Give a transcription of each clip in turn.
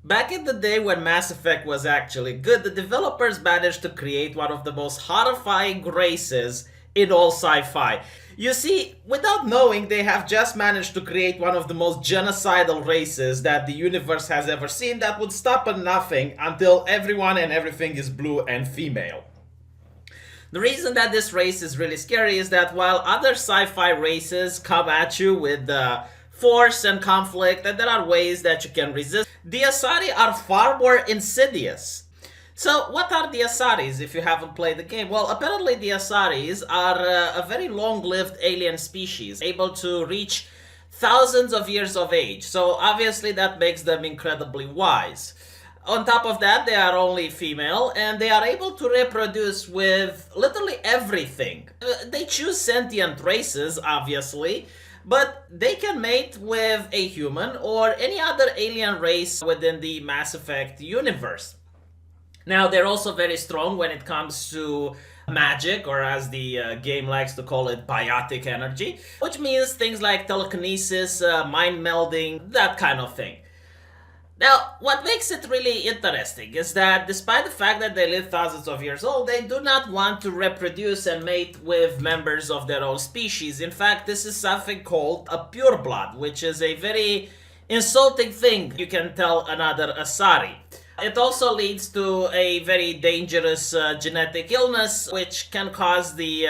Back in the day when Mass Effect was actually good, the developers managed to create one of the most horrifying races in all sci-fi. You see, without knowing, they have just managed to create one of the most genocidal races that the universe has ever seen that would stop at nothing until everyone and everything is blue and female. The reason that this race is really scary is that while other sci-fi races come at you with force and conflict, and there are ways that you can resist, the Asari are far more insidious. So, what are the Asaris if you haven't played the game? Well, apparently the Asaris are a very long-lived alien species, able to reach thousands of years of age. So, obviously that makes them incredibly wise. On top of that, they are only female and they are able to reproduce with literally everything. They choose sentient races, obviously, but they can mate with a human or any other alien race within the Mass Effect universe. Now, they're also very strong when it comes to magic, or as the game likes to call it, biotic energy, which means things like telekinesis, mind melding, that kind of thing. Now, what makes it really interesting is that despite the fact that they live thousands of years old, they do not want to reproduce and mate with members of their own species. In fact, this is something called a pureblood, which is a very insulting thing you can tell another Asari. It also leads to a very dangerous genetic illness, which can cause the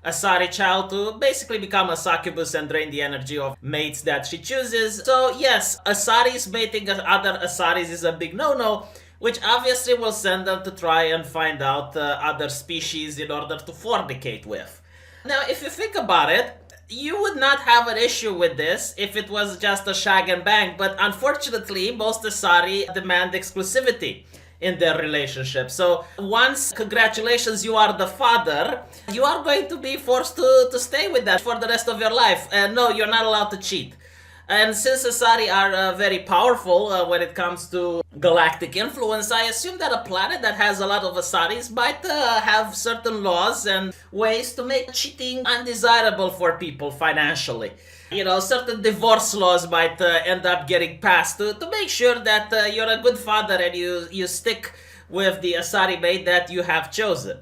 Asari child to basically become a succubus and drain the energy of mates that she chooses. So yes, Asaris mating other Asaris is a big no-no, which obviously will send them to try and find out other species in order to fornicate with. Now, if you think about it, you would not have an issue with this if it was just a shag and bang, but unfortunately, most Asari demand exclusivity in their relationship. So once, congratulations, you are the father, you are going to be forced to stay with that for the rest of your life. And no, you're not allowed to cheat. And since Asari are very powerful when it comes to galactic influence, I assume that a planet that has a lot of Asaris might have certain laws and ways to make cheating undesirable for people financially. You know, certain divorce laws might end up getting passed to make sure that you're a good father and you stick with the Asari mate that you have chosen.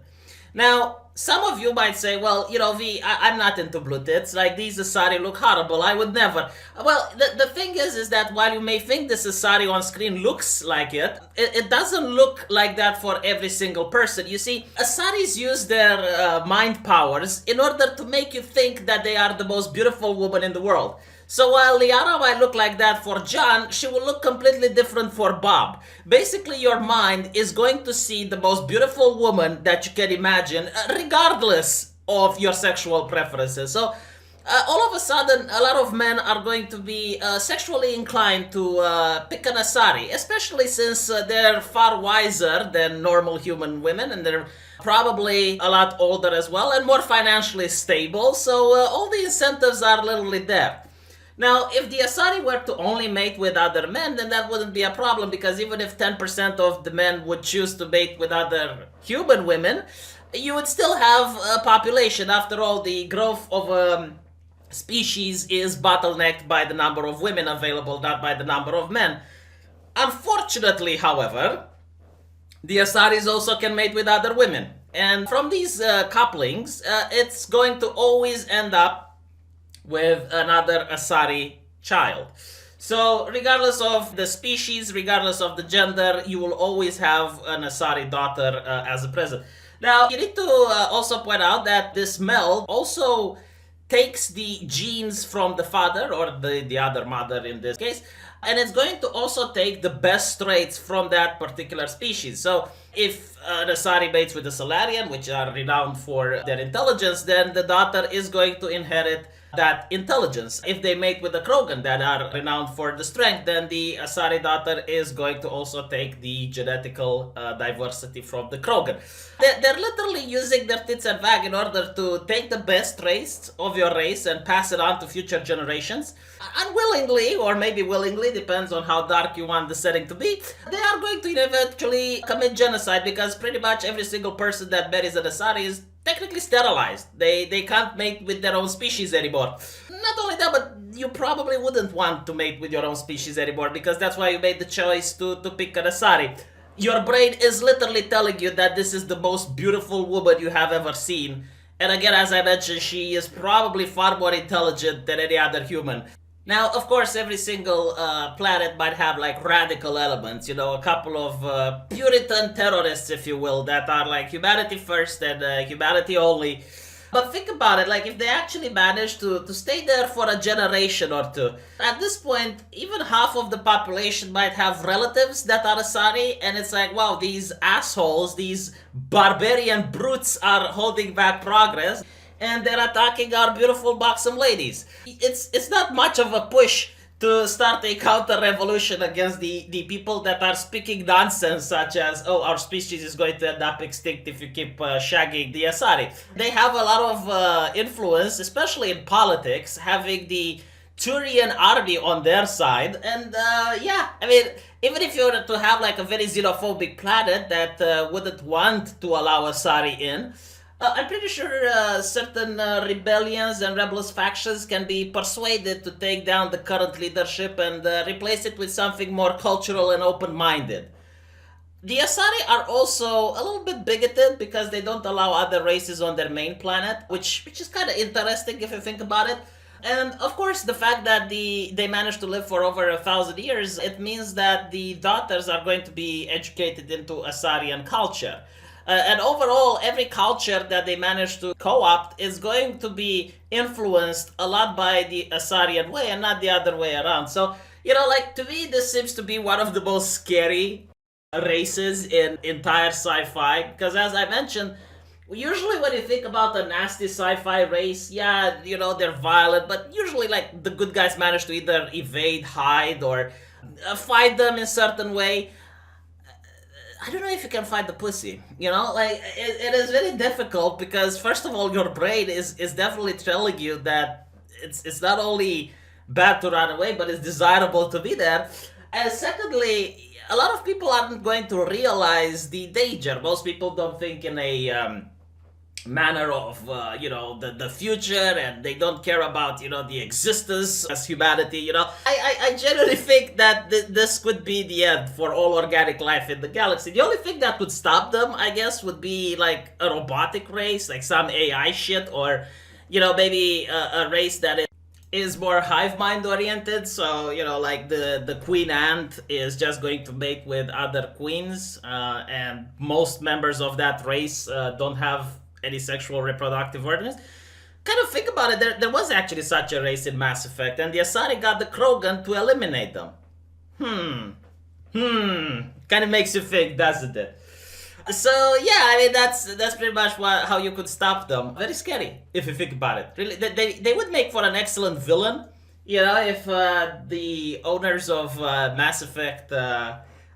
Now, some of you might say, well, you know, I'm not into blue tits. Like, these Asari look horrible. I would never. Well, the thing is that while you may think this Asari on screen looks like it doesn't look like that for every single person. You see, Asaris use their mind powers in order to make you think that they are the most beautiful woman in the world. So while Liara might look like that for John, she will look completely different for Bob. Basically, your mind is going to see the most beautiful woman that you can imagine, regardless of your sexual preferences. So all of a sudden, a lot of men are going to be sexually inclined to pick an Asari, especially since they're far wiser than normal human women, and they're probably a lot older as well, and more financially stable. So all the incentives are literally there. Now, if the Asari were to only mate with other men, then that wouldn't be a problem, because even if 10% of the men would choose to mate with other human women, you would still have a population. After all, the growth of species is bottlenecked by the number of women available, not by the number of men. Unfortunately, however, the Asaris also can mate with other women. And from these couplings, it's going to always end up with another Asari child. So regardless of the species, regardless of the gender, you will always have an Asari daughter as a present. Now, you need to also point out that this meld also takes the genes from the father, or the other mother in this case, and it's going to also take the best traits from that particular species. So if an Asari mates with a Solarian, which are renowned for their intelligence, then the daughter is going to inherit that intelligence. If they mate with the Krogan that are renowned for the strength, then the Asari daughter is going to also take the genetical diversity from the Krogan. They're literally using their tits and vag in order to take the best traits of your race and pass it on to future generations. Unwillingly, or maybe willingly, depends on how dark you want the setting to be, they are going to eventually commit genocide, because pretty much every single person that marries an Asari is technically sterilized. They can't mate with their own species anymore. not only that, but you probably wouldn't want to mate with your own species anymore because that's why you made the choice to pick an Asari. Your brain is literally telling you that this is the most beautiful woman you have ever seen. And again, as I mentioned, she is probably far more intelligent than any other human. Now, of course, every single planet might have like radical elements, a couple of Puritan terrorists, if you will, that are like humanity first and humanity only. But think about it, like if they actually manage to stay there for a generation or two, at this point, even half of the population might have relatives that are Asari, and it's like, wow, these assholes, these barbarian brutes are holding back progress, and they're attacking our beautiful buxom ladies. It's not much of a push to start a counter-revolution against the people that are speaking nonsense such as, oh, our species is going to end up extinct if you keep shagging the Asari. They have a lot of influence, especially in politics, having the Turian army on their side. And yeah, I mean, even if you were to have like a very xenophobic planet that wouldn't want to allow Asari in, I'm pretty sure certain rebellions and rebellious factions can be persuaded to take down the current leadership and replace it with something more cultural and open-minded. The Asari are also a little bit bigoted because they don't allow other races on their main planet, which is kind of interesting if you think about it. And of course, the fact that they managed to live for over 1,000 years, it means that the daughters are going to be educated into Asarian culture. And overall, every culture that they manage to co-opt is going to be influenced a lot by the Asarian way and not the other way around. So, like to me, this seems to be one of the most scary races in entire sci-fi. Because as I mentioned, usually when you think about a nasty sci-fi race, yeah, they're violent, but usually like the good guys manage to either evade, hide, or fight them in a certain way. I don't know if you can find the pussy, like it is very difficult because first of all your brain is definitely telling you that it's not only bad to run away but it's desirable to be there, and secondly a lot of people aren't going to realize the danger. Most people don't think in a manner of the future, and they don't care about the existence as humanity. I generally think that this could be the end for all organic life in the galaxy. The only thing that would stop them, I guess, would be like a robotic race, like some AI shit, or maybe a race that is more hive mind oriented. So like the queen ant is just going to mate with other queens, and most members of that race don't have any sexual reproductive organs. Kind of think about it, there was actually such a race in Mass Effect, and the Asari got the Krogan to eliminate them. Kind of makes you think, doesn't it? So yeah, I mean that's pretty much how you could stop them. Very scary if you think about it. Really, they would make for an excellent villain. If the owners of Mass Effect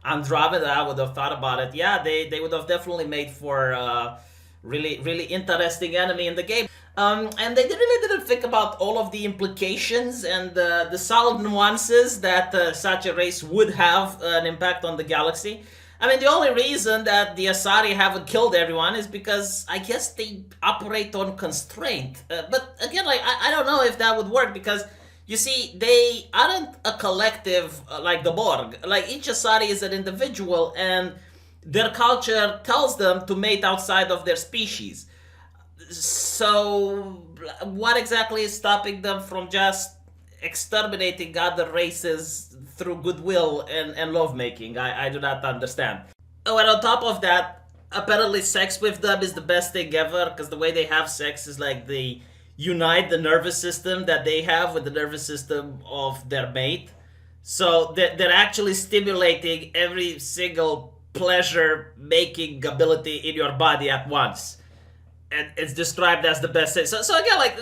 Andromeda would have thought about it, yeah, they would have definitely made for really interesting enemy in the game. And they really didn't think about all of the implications and the subtle nuances that such a race would have an impact on the galaxy. I mean, the only reason that the Asari haven't killed everyone is because I guess they operate on constraint. But again, like I don't know if that would work because you see, they aren't a collective like the Borg. Like each Asari is an individual, and their culture tells them to mate outside of their species. So, what exactly is stopping them from just exterminating other races through goodwill and lovemaking? I do not understand. Oh, and on top of that, apparently sex with them is the best thing ever, because the way they have sex is like they unite the nervous system that they have with the nervous system of their mate. So they're actually stimulating every single pleasure making ability in your body at once, and it's described as the best thing. So again, like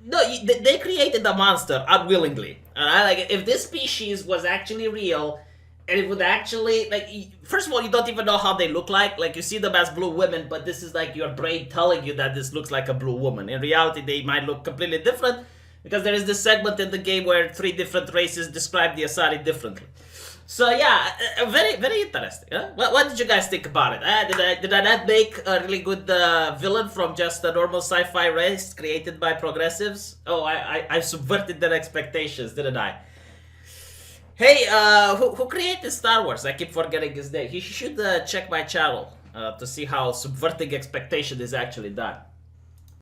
no, they created a monster unwillingly. Like if this species was actually real, and it would actually like, first of all, you don't even know how they look like you see them as blue women, but this is like your brain telling you that this looks like a blue woman. In reality, they might look completely different because there is this segment in the game where 3 different races describe the Asari differently. So yeah, very very interesting. Huh? What did you guys think about it? Did I not make a really good villain from just a normal sci-fi race created by progressives? Oh, I subverted their expectations, didn't I? Hey, who created Star Wars? I keep forgetting his name. You should check my channel to see how subverting expectation is actually done.